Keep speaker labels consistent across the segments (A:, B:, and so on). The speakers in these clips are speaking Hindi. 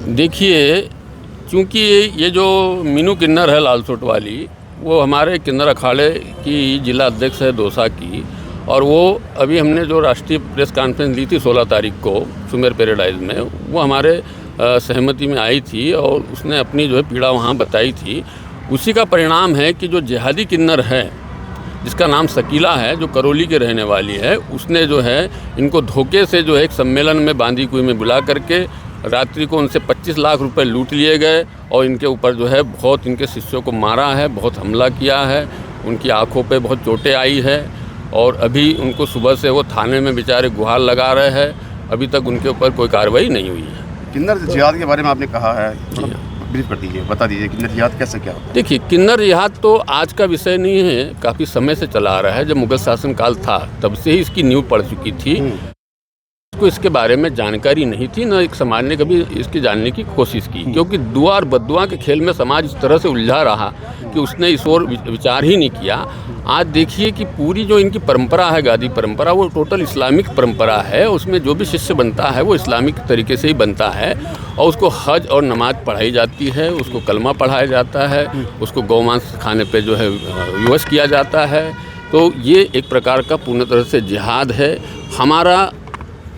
A: देखिए, चूँकि ये जो मीनू किन्नर है लालसोट वाली, वो हमारे किन्नर अखाड़े की जिला अध्यक्ष है दौसा की, और वो अभी हमने जो राष्ट्रीय प्रेस कॉन्फ्रेंस ली थी 16 तारीख को सुमेर पैराडाइज में, वो हमारे सहमति में आई थी और उसने अपनी जो है पीड़ा वहाँ बताई थी। उसी का परिणाम है कि जो जिहादी किन्नर है, जिसका नाम शकीला है, जो करौली के रहने वाली है, उसने जो है इनको धोखे से जो है एक सम्मेलन में बांदीकुई में बुला करके रात्रि को उनसे 25 लाख रुपए लूट लिए गए और इनके ऊपर जो है बहुत इनके शिष्यों को मारा है, बहुत हमला किया है, उनकी आंखों पे बहुत चोटें आई है और अभी उनको सुबह से वो थाने में बेचारे गुहार लगा रहे हैं। अभी तक उनके ऊपर कोई कार्रवाई नहीं हुई है।
B: किन्नर जिहाद के बारे में आपने कहा है, ब्रीफ कर दीजिए, बता दीजिए किन्नर जिहाद कैसे क्या होता है?
A: देखिए, किन्नर जिहाद तो आज का विषय नहीं है, काफ़ी समय से चला आ रहा है। जब मुगल शासनकाल था तब से ही इसकी नींव पड़ चुकी थी। को इसके बारे में जानकारी नहीं थी, न एक समाज ने कभी इसकी जानने की कोशिश की, क्योंकि दुआ और बद्दुआ के खेल में समाज इस तरह से उलझा रहा कि उसने इस ओर विचार ही नहीं किया। आज देखिए कि पूरी जो इनकी परंपरा है, गादी परंपरा, वो टोटल इस्लामिक परंपरा है। उसमें जो भी शिष्य बनता है वो इस्लामिक तरीके से ही बनता है और उसको हज और नमाज पढ़ाई जाती है, उसको कलमा पढ़ाया जाता है, उसको गौमांस खाने पे जो है विवश किया जाता है। तो ये एक प्रकार का पूर्ण तरह से जिहाद है। हमारा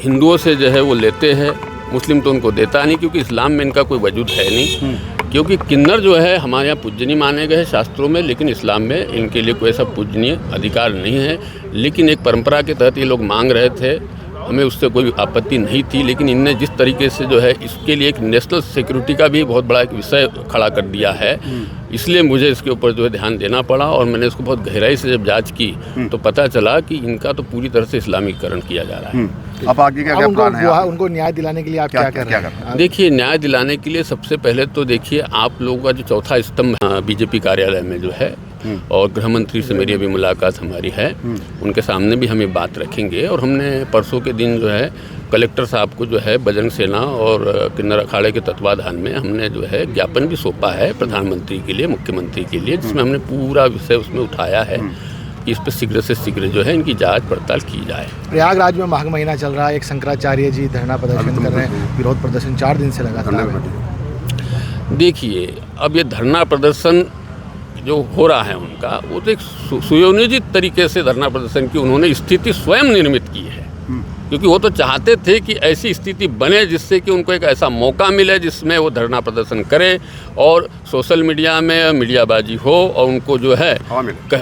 A: हिंदुओं से जो है वो लेते हैं, मुस्लिम तो उनको देता नहीं, क्योंकि इस्लाम में इनका कोई वजूद है नहीं। क्योंकि किन्नर जो है हमारे यहाँ पूजनीय माने गए हैं शास्त्रों में, लेकिन इस्लाम में इनके लिए कोई ऐसा पूजनीय अधिकार नहीं है। लेकिन एक परंपरा के तहत ये लोग मांग रहे थे, हमें उससे कोई आपत्ति नहीं थी, लेकिन इनने जिस तरीके से जो है इसके लिए एक नेशनल सिक्योरिटी का भी बहुत बड़ा एक विषय खड़ा कर दिया है, इसलिए मुझे इसके ऊपर जो है ध्यान देना पड़ा और मैंने इसको बहुत गहराई से जब जांच की तो पता चला कि इनका तो पूरी तरह से इस्लामीकरण किया जा रहा है।
B: अब आगे क्या प्लान है?
C: उनको न्याय दिलाने के लिए आप क्या कर रहे हैं?
A: देखिए, न्याय दिलाने के लिए सबसे पहले तो देखिए आप लोगों का जो चौथा स्तंभ बीजेपी कार्यालय में जो है, और गृह मंत्री से मेरी अभी मुलाकात हमारी है, उनके सामने भी हम ये बात रखेंगे। और हमने परसों के दिन जो है कलेक्टर साहब को जो है बजरंग सेना और किन्नर अखाड़े के तत्वाधान में हमने जो है ज्ञापन भी सौंपा है प्रधानमंत्री के लिए, मुख्यमंत्री के लिए, जिसमें हमने पूरा विषय उसमें उठाया है कि इस पर शीघ्र से शीघ्र जो है इनकी जांच पड़ताल की जाए।
C: प्रयागराज में माघ महीना चल रहा है, एक शंकराचार्य जी धरना प्रदर्शन कर रहे हैं, विरोध प्रदर्शन 4 दिन से लगातार।
A: देखिए, अब ये धरना प्रदर्शन जो हो रहा है उनका, वो तो एक सुयोजित तरीके से धरना प्रदर्शन की उन्होंने स्थिति स्वयं निर्मित की है, क्योंकि वो तो चाहते थे कि ऐसी स्थिति बने जिससे कि उनको एक ऐसा मौका मिले जिसमें वो धरना प्रदर्शन करें और सोशल मीडिया में मीडियाबाजी हो और उनको जो है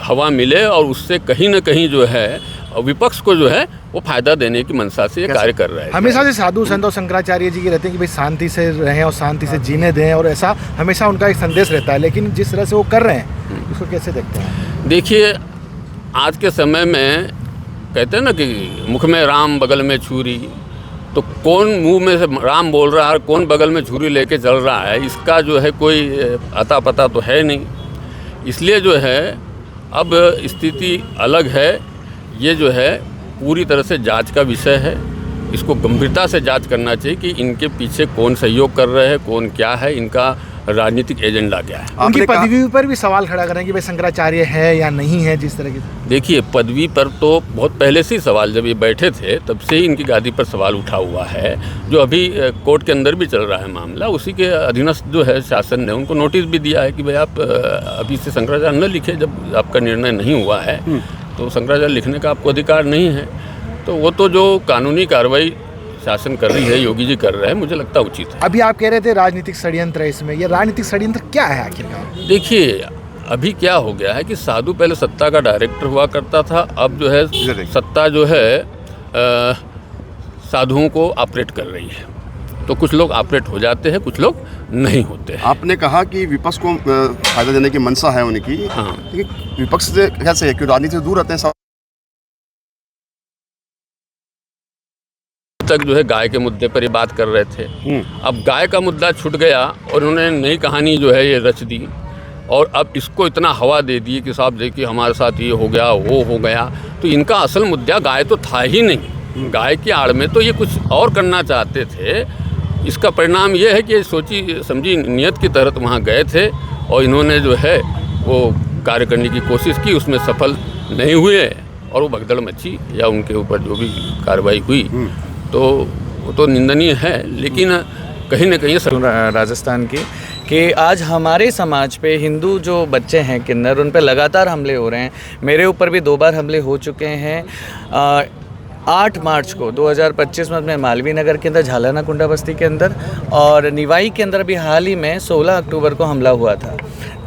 A: हवा मिले और उससे कहीं ना कहीं जो है विपक्ष को जो है वो फायदा देने की मंशा से ये कार्य कर रहे हैं।
C: हमेशा से साधु संत और शंकराचार्य जी के रहते हैं कि भाई शांति से रहें और शांति से जीने दें, और ऐसा हमेशा उनका एक संदेश रहता है, लेकिन जिस तरह से वो कर रहे हैं उसको कैसे देखते हैं?
A: देखिए, आज के समय में कहते हैं ना कि मुख में राम बगल में छुरी, तो कौन मुंह में से राम बोल रहा है, कौन बगल में छुरी लेके चल रहा है, इसका जो है कोई अता पता तो है नहीं। इसलिए जो है अब स्थिति अलग है। ये जो है पूरी तरह से जांच का विषय है, इसको गंभीरता से जांच करना चाहिए कि इनके पीछे कौन सहयोग कर रहे हैं, कौन क्या है, इनका राजनीतिक एजेंडा क्या है।
C: उनकी पदवी पर भी सवाल खड़ा करें कि भाई शंकराचार्य है या नहीं है, जिस तरह की।
A: देखिए, पदवी पर तो बहुत पहले से ही सवाल, जब ये बैठे थे तब से ही इनकी गादी पर सवाल उठा हुआ है, जो अभी कोर्ट के अंदर भी चल रहा है मामला। उसी के अधीनस्थ जो है शासन ने उनको नोटिस भी दिया है कि भाई आप अभी से शंकराचार्य न लिखे, जब आपका निर्णय नहीं हुआ है तो शंकराचार्य लिखने का आपको अधिकार नहीं है। तो वो तो जो कानूनी कार्रवाई शासन कर रही है, योगी जी कर रहे हैं, मुझे लगता उचित है।
C: अभी आप कह रहे थे राजनीतिक षड्यंत्र है इसमें, ये राजनीतिक षड्यंत्र क्या है आखिरकार?
A: देखिए, अभी क्या हो गया है कि साधु पहले सत्ता का डायरेक्टर हुआ करता था, अब जो है सत्ता जो है साधुओं को ऑपरेट कर रही है। तो कुछ लोग ऑपरेट हो जाते हैं, कुछ लोग नहीं होते हैं।
B: आपने कहा कि विपक्ष को फायदा देने की मंशा है उनकी।
A: हाँ,
B: विपक्ष से कैसे है कि राजनीति से दूर रहते हैं?
A: तक जो है गाय के मुद्दे पर ये बात कर रहे थे, अब गाय का मुद्दा छूट गया और उन्होंने नई कहानी जो है ये रच दी और अब इसको इतना हवा दे दी कि साहब देखिए हमारे साथ ये हो गया, वो हो गया। तो इनका असल मुद्दा गाय तो था ही नहीं, गाय की आड़ में तो ये कुछ और करना चाहते थे। इसका परिणाम ये है कि ये सोची समझी नियत की तहत वहाँ गए थे और इन्होंने जो है वो कार्य करने की कोशिश की, उसमें सफल नहीं हुए और वो भगदड़ मची या उनके ऊपर जो भी कार्रवाई हुई तो वो तो निंदनीय है। लेकिन कहीं ना कहीं
D: राजस्थान की कि आज हमारे समाज पे हिंदू जो बच्चे हैं किन्नर, उन पे लगातार हमले हो रहे हैं। मेरे ऊपर भी 2 बार हमले हो चुके हैं। 8 मार्च को 2025 में मालवीय नगर के अंदर झालाना कुंडा बस्ती के अंदर, और निवाई के अंदर भी हाल ही में 16 अक्टूबर को हमला हुआ था।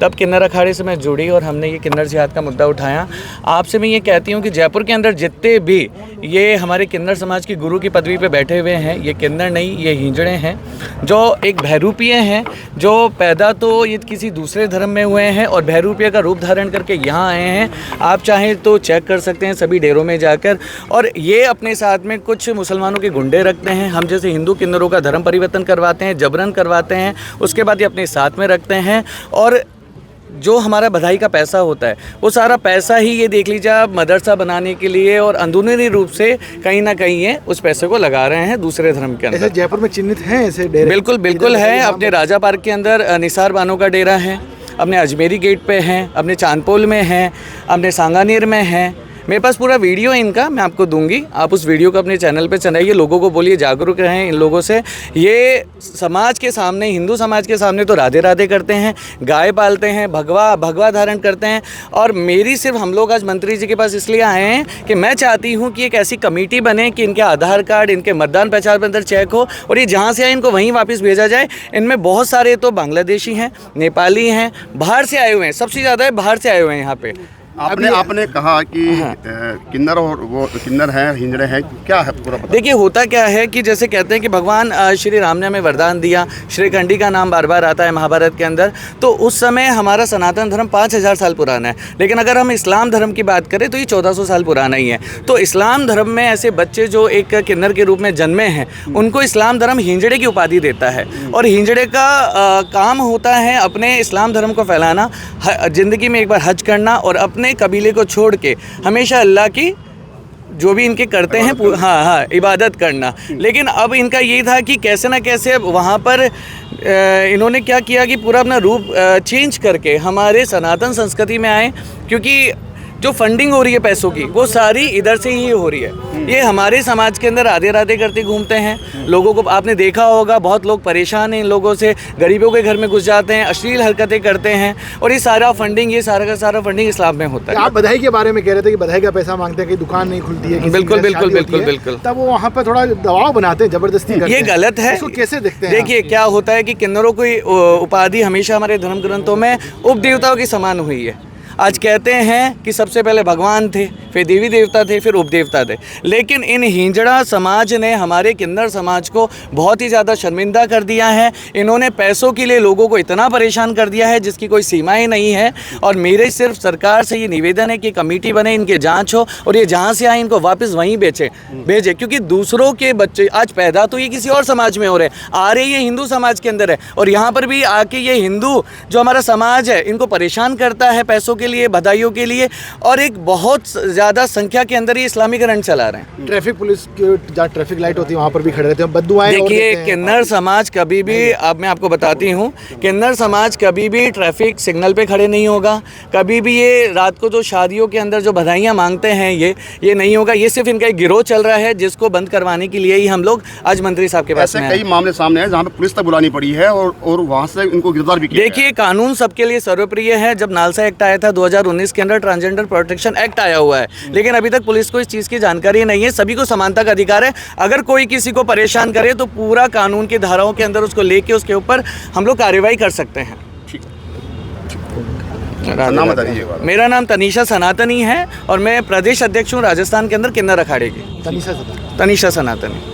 D: तब किन्नर अखाड़े से मैं जुड़ी और हमने ये किन्नर जिहाद का मुद्दा उठाया। आपसे मैं ये कहती हूँ कि जयपुर के अंदर जितने भी ये हमारे किन्नर समाज की गुरु की पदवी पे बैठे हुए हैं, ये किन्नर नहीं, ये हिंजड़े हैं, जो एक बहरूपीय हैं, जो पैदा तो ये किसी दूसरे धर्म में हुए हैं और बहरूपीय का रूप धारण करके यहाँ आए हैं। आप चाहें तो चेक कर सकते हैं सभी डेरों में जाकर। और ये अपने साथ में कुछ मुसलमानों के गुंडे रखते हैं। हम जैसे हिंदू किन्नरों का धर्म परिवर्तन करवाते हैं, जबरन करवाते हैं, उसके बाद ये अपने साथ में रखते हैं। और जो हमारा बधाई का पैसा होता है, वो सारा पैसा ही ये देख लीजिए आप मदरसा बनाने के लिए और अंदरूनी रूप से कहीं ना कहीं ये उस पैसे को लगा रहे हैं दूसरे धर्म के अंदर।
C: ऐसे जयपुर में चिन्हित हैं ऐसे डेरे?
D: बिल्कुल बिल्कुल है। अपने राजा पार्क के अंदर निसार बानो का डेरा है, अपने अजमेरी गेट पे हैं, अपने चांदपोल में हैं, अपने सांगानेर में हैं। मेरे पास पूरा वीडियो है इनका, मैं आपको दूंगी। आप उस वीडियो को अपने चैनल पे चलाइए, लोगों को बोलिए जागरूक रहें इन लोगों से। ये समाज के सामने, हिंदू समाज के सामने तो राधे राधे करते हैं, गाय पालते हैं, भगवा धारण करते हैं। और मेरी सिर्फ, हम लोग आज मंत्री जी के पास इसलिए आए हैं कि मैं चाहती हूँ कि एक ऐसी कमेटी बने कि इनके आधार कार्ड, इनके मतदान पहचान पत्र चेक हो और ये जहाँ से आए इनको वहीं वापस भेजा जाए। इनमें बहुत सारे तो बांग्लादेशी हैं, नेपाली हैं, बाहर से आए हुए हैं, सबसे ज़्यादा है बाहर से आए हुए हैं यहाँ पे।
B: आपने कहा कि किन्नर और वो किन्नर हैं, हिंजड़े हैं, क्या है पूरा बताइए।
D: देखिए होता क्या है कि जैसे कहते हैं कि भगवान श्री राम ने हमें वरदान दिया, श्रीखंडी का नाम बार बार आता है महाभारत के अंदर। तो उस समय हमारा सनातन धर्म 5000 साल पुराना है, लेकिन अगर हम इस्लाम धर्म की बात करें तो ये 1400 साल पुराना ही है। तो इस्लाम धर्म में ऐसे बच्चे जो एक किन्नर के रूप में जन्मे हैं, उनको इस्लाम धर्म हिंजड़े की उपाधि देता है। और हिंजड़े का काम होता है अपने इस्लाम धर्म को फैलाना, ज़िंदगी में एक बार हज करना और अपने कबीले को छोड़ के हमेशा अल्लाह की जो भी इनके करते हैं हाँ इबादत करना। लेकिन अब इनका ये था कि कैसे ना कैसे वहाँ पर इन्होंने क्या किया कि पूरा अपना रूप चेंज करके हमारे सनातन संस्कृति में आए, क्योंकि जो फंडिंग हो रही है पैसों की वो सारी इधर से ही हो रही है। ये हमारे समाज के अंदर राधे राधे करते घूमते हैं। लोगों को आपने देखा होगा, बहुत लोग परेशान हैं इन लोगों से, गरीबों के घर में घुस जाते हैं, अश्लील हरकतें करते हैं और ये सारा फंडिंग, ये सारा का सारा फंडिंग इस्लाम में होता है।
C: आप बधाई के बारे में कह रहे थे कि बधाई का पैसा मांगते हैं कि दुकान नहीं खुलती है।
D: बिल्कुल बिल्कुल बिल्कुल बिल्कुल।
C: तब वो वहाँ पर थोड़ा दबाव बनाते हैं, जबरदस्ती करते हैं।
D: ये गलत है।
C: इसको कैसे देखते हैं?
D: देखिए क्या होता है कि किन्नरों की उपाधि हमेशा हमारे धर्म ग्रंथों में उपदेवताओं की समान हुई है। आज कहते हैं कि सबसे पहले भगवान थे, फिर देवी देवता थे, फिर उपदेवता थे। लेकिन इन हिंजड़ा समाज ने हमारे किन्नर समाज को बहुत ही ज़्यादा शर्मिंदा कर दिया है। इन्होंने पैसों के लिए लोगों को इतना परेशान कर दिया है जिसकी कोई सीमाएं नहीं है। और मेरे सिर्फ सरकार से ये निवेदन है कि कमेटी बने, इनके जांच हो और ये जहाँ से आए इनको वापस वहीं भेजे, क्योंकि दूसरों के बच्चे आज पैदा तो ये किसी और समाज में हो रहे हैं, आ रहे ये हिंदू समाज के अंदर है और यहाँ पर भी आके ये हिंदू जो हमारा समाज है इनको परेशान करता है पैसों के लिए, बधाइयों के लिए, और एक बहुत ज़्यादा संख्या के अंदर ये इस्लामीकरण चला रहे हैं।
C: ट्रैफिक पुलिस की जहाँ ट्रैफिक लाइट होती है वहाँ पर भी खड़े रहते हैं, बद्दुआएं।
D: देखिए किन्नर समाज कभी भी, अब मैं आपको बताती हूँ, किन्नर समाज कभी भी ट्रैफिक सिग्नल पे खड़े नहीं होगा। कभी भी ये रात को जो शादियों के अंदर जो बधाइयाँ मांगते हैं ये नहीं होगा। ये सिर्फ इनका एक गिरोह चल रहा है जिसको बंद करवाने के लिए ही हम लोग आज मंत्री साहब के पास में
B: कई मामले सामने हैं जहाँ पे पुलिस तक बुलानी पड़ी है और वहाँ से इनको गिरफ्तार भी किया।
D: देखिए कानून सबके लिए सर्वप्रिय है। जब नालसा एक्ट आया था 2019 के अंदर, ट्रांसजेंडर प्रोटेक्शन एक्ट आया हुआ है, लेकिन अभी तक पुलिस को इस चीज़ की जानकारी नहीं है। सभी को समानता का अधिकार है। अगर कोई किसी को परेशान करे तो पूरा कानून की धाराओं के अंदर उसको लेके उसके ऊपर हम लोग कार्रवाई कर सकते हैं।
B: नाम बता दीजिएगा।
D: मेरा नाम तनीषा सनातनी है और मैं प्रदेश अध्यक्ष हूँ राजस्थान के अंदर किन्नर अखाड़े की।
C: तनीषा
D: सनातनी।